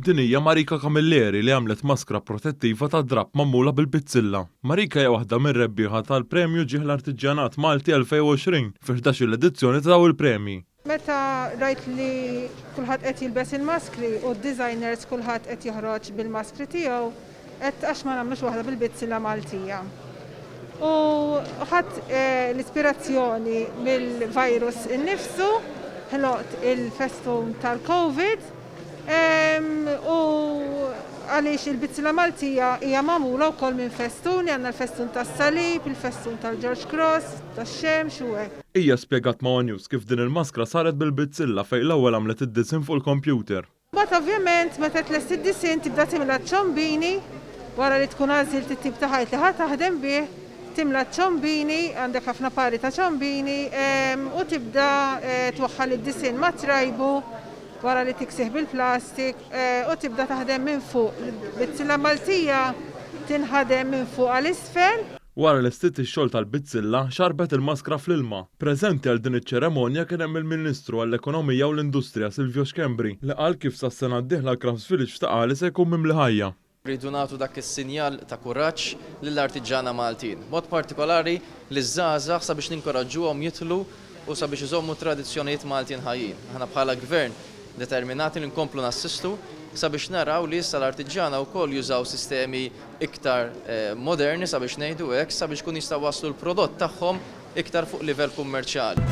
Din hija Marika Camilleri li għamlet maskra protettiva ta' drab magħmula bil-bizzilla. Marika hija waħda mir-rebbieħa tal-Premju Ġieħ l-Artiġġanat Malti 2020 fi-11 edizzjoni ta' dawn il-premji. Meta rajt li kulħadd qed jilbes il-maskri u d-designers kulħadd qed joħroġ bil-maskri tiegħu, qed għax ma nagħmlux waħda bil-bizzilla Maltija. U ħadd l-ispirazzjoni mill-virus innifsu, ħloqt il-festun tal-COVID, u għaliex il-bizzilla Maltija hija magħmula wkoll minn festuni, għandna l-festun tas-salib, il-festun tal-George Cross, tax-xemx u hekk. Hija spjegat ma' News kif din il-maskra saret bil-bizzilla fejn l-ewwel għamlet id-disin fuq il-kompjuter. Mbagħad ovvjament meta tlest id-disin tibda timla ċombini wara li tkun għażilt it-tip ta' ħajt li ħadd taħdem bih, timla ċombini, għandek ħafna pari ta' ċombini u tibda twaħħal id-disin ma' trajbu wara li tiksih bil-plastik u tibda taħdem minn fuq. Bizzilla Maltija tinħadem minn fuq għal-isfel. Wara li stiet ix-xogħol tal-bizzilla xarbet il-maskra fl-ilma. Preżenti għal din iċ-ċeremonja kien hemm il-Ministru għall-Ekonomija u l-Industrija Silvio Xkembri li qal kif sas-sena d-dieħla l-Crafts Village ta' Qali se jkun mimli ħajja. Rridu nagħtu dak is-sinjal ta' kuraġġ lill-artiġġana Maltin. Mod partikolari liż-żgħażagħ sabiex ninkoraġġuhom jidħlu u sabiex iżommu tradizzjonijiet Maltin ħajjin. Aħna bħala gvern determinati li nkomplu nassistu sabiex naraw li issa l-artiġġana wkoll jużaw sistemi iktar moderni sabiex ngħidu hekk sabiex kun jistgħu waslu l-prodott tagħhom iktar fuq livell kummerċjali.